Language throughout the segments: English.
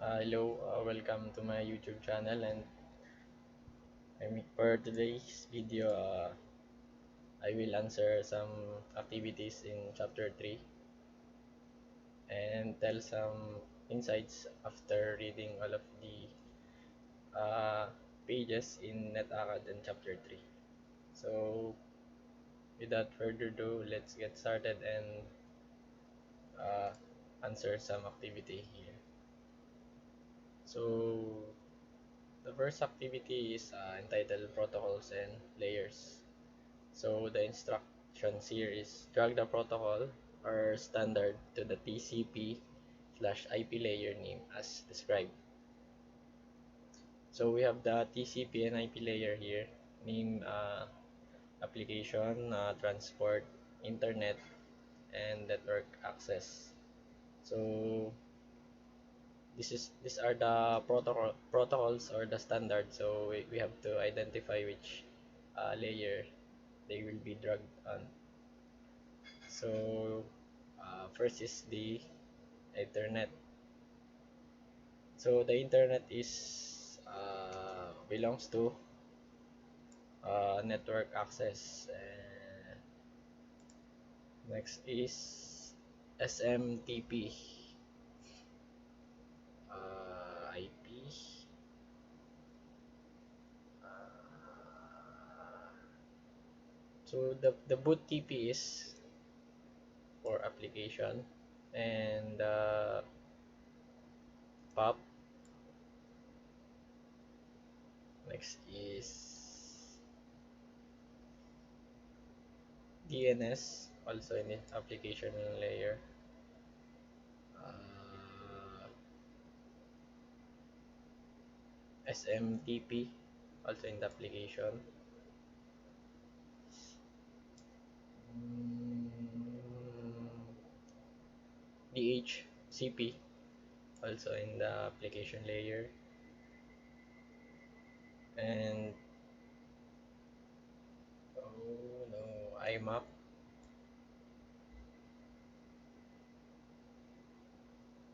Hello, welcome to my YouTube channel, and for today's video, I will answer some activities in chapter 3 and tell some insights after reading all of the uh, pages in NetAcad in chapter 3. So without further ado, let's get started and uh, answer some activity here. So the first activity is entitled Protocols and Layers. So the instructions here is drag the protocol or standard to the TCP/IP layer name as described. So we have the TCP and IP layer here, name application, transport, internet, and network access. So these are the protocols or the standard. So we have to identify which layer they will be dragged on. So first is the internet. So the internet is belongs to network access. Next is SMTP IP. So the boot TP is for application, and POP. Next is DNS, also in the application layer. Uh, SMTP, also in the application. DHCP, also in the application layer. And oh no, IMAP,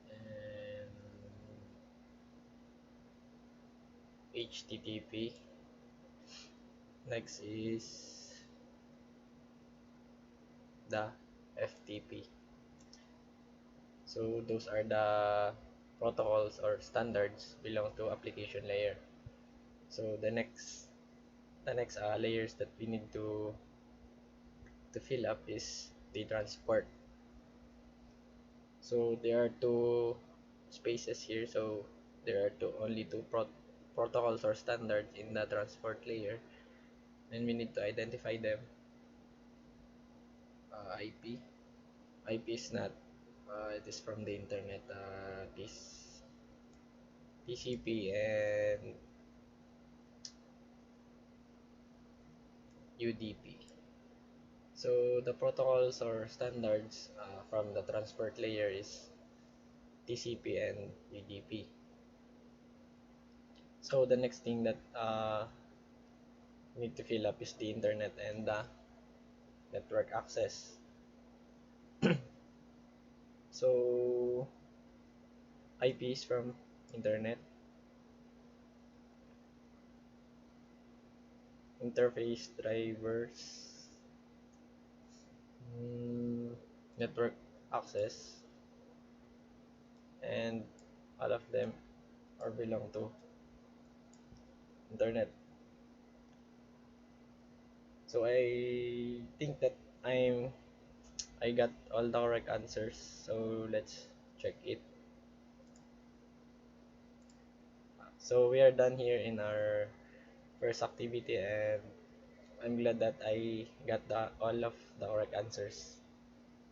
and HTTP. Next is the FTP. So those are the protocols or standards belong to application layer. So the next layers that we need to fill up is the transport. So there are two spaces here. So there are only two protocols or standards in the transport layer, and we need to identify them. IP. IP is not. It is from the internet. This TCP and UDP. So the protocols or standards from the transport layer is TCP and UDP. So the next thing that we need to fill up is the internet and the network access. So IP is from internet, interface drivers, mm, network access, and all of them are belong to internet. So I think that I got all the correct answers. So let's check it. So we are done here in our first activity, and I'm glad that I got all of the correct answers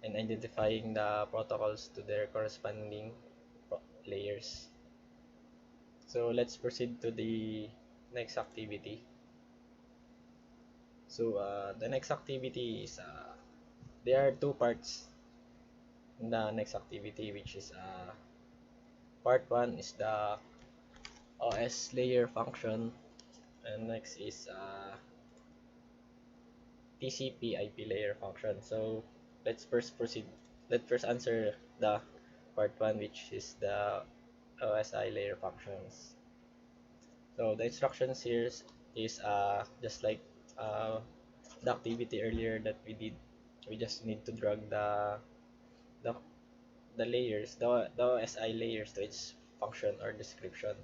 and identifying the protocols to their corresponding layers. So let's proceed to the next activity. So the next activity is there are two parts in the next activity, which is part one is the OS layer function, and next is TCP IP layer function. So let's first proceed. Let's first answer the part one, which is the OSI layer functions. So the instructions here is just like uh, the activity earlier that we did. We just need to drag the the layers, the OSI layers to its function or description.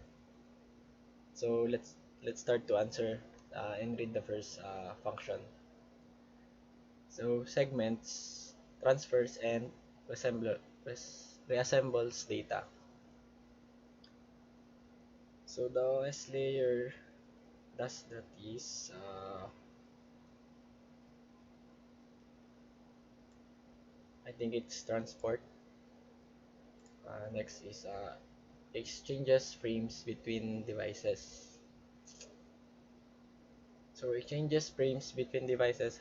So let's start to answer and read the first function. So segments, transfers, and reassembles data. So the OS layer does that is I think it's transport. Next is exchanges frames between devices. So exchanges frames between devices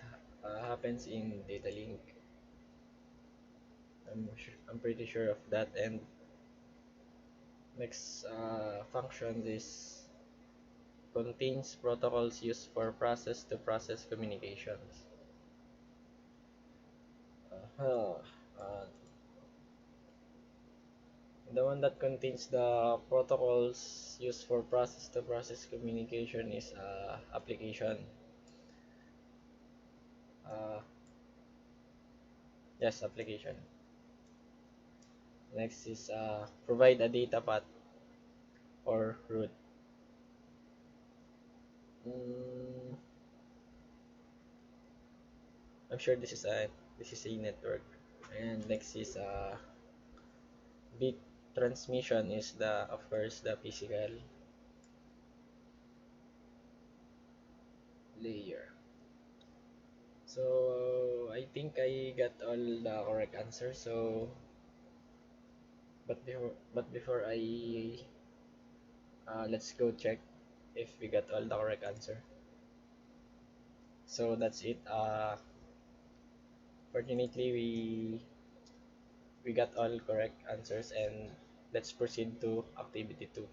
happens in data link. I'm pretty sure of that. And next function is contains protocols used for process-to-process communications. Uh, uh, the one that contains the protocols used for process-to-process communication is application. Uh, yes, application. Next is provide a data path or route. Mm, I'm sure this is a network. And next is bit transmission is the of course the physical layer. So I think I got all the correct answer. So but before I let's go check if we got all the correct answer. So that's it. Fortunately we got all correct answers, and let's proceed to activity 2.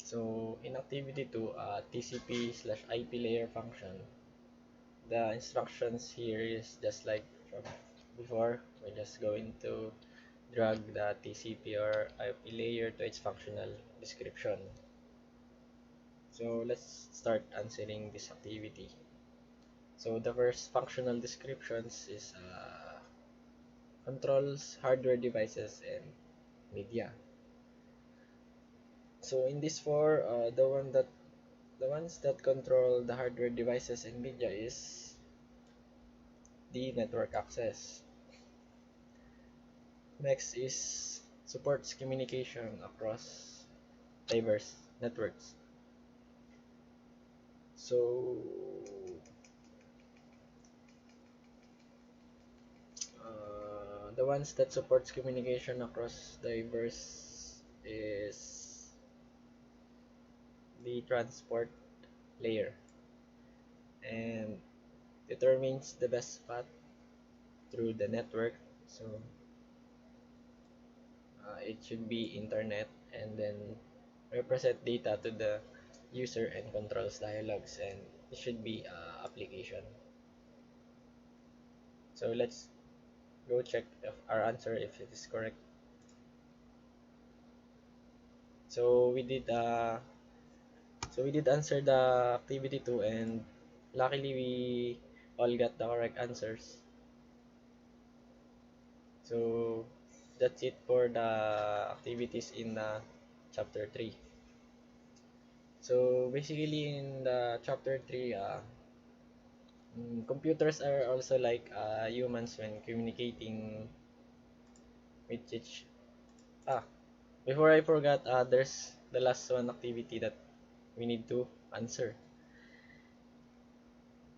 So in activity 2, TCP slash IP layer function, the instructions here is just like from before. We're just going to drag the TCP or IP layer to its functional description. So let's start answering this activity. So the first functional descriptions is controls hardware devices and media. So in this four, the ones that control the hardware devices and media is the network access. Next is supports communication across diverse networks. So the ones that supports communication across diverse is the transport layer and determines the best path through the network. So it should be internet, and then represent data to the user and controls dialogues, and it should be application. So let's go check if our answer if it is correct. So we did answer the activity 2, and luckily we all got the correct answers. So that's it for the activities in chapter 3. So basically in the chapter 3, computers are also like humans when communicating with each. Ah, before I forgot, there's the last one activity that we need to answer.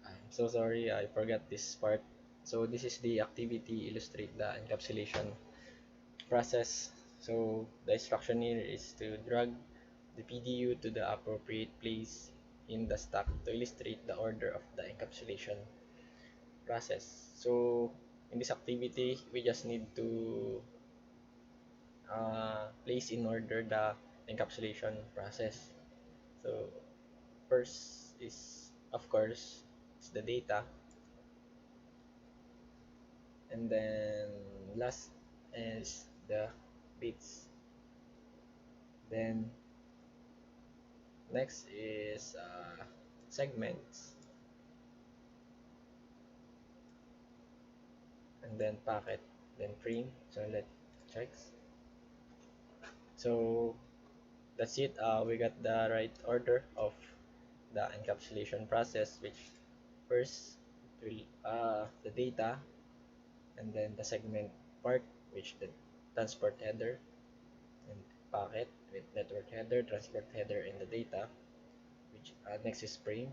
I'm so sorry, I forgot this part. So this is the activity illustrate the encapsulation process. So the instruction here is to drag the PDU to the appropriate place in the stack to illustrate the order of the encapsulation process. So in this activity, we just need to place in order the encapsulation process. So first is of course is the data, and then last is the bits. Then next is segments, and then packet, then print. So let's check. So that's it. We got the right order of the encapsulation process, which first will the data, and then the segment part, which the transport header, and packet with network header, transport header, and the data. Which next is frame,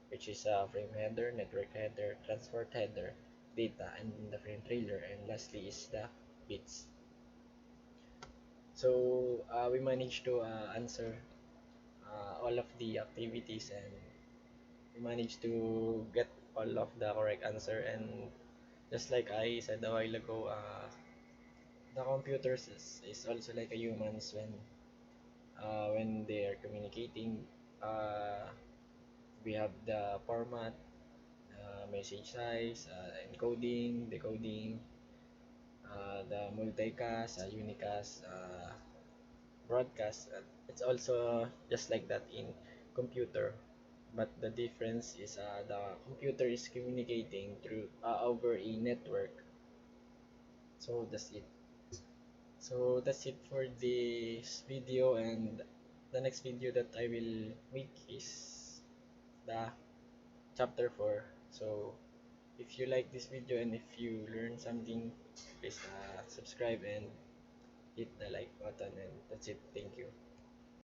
which is frame header, network header, transport header, data, and the frame trailer, and lastly is the bits. So we managed to answer all of the activities, and we managed to get all of the correct answer. And just like I said a while ago, the computers is also like a humans when they are communicating. Uh, we have the format, message size, encoding, decoding, the multicast, unicast, broadcast. It's also just like that in computer, but the difference is the computer is communicating through over a network. So that's it. So that's it for this video, and the next video that I will make is the chapter 4. So if you like this video and if you learn something, please subscribe and hit the like button, and that's it. Thank you.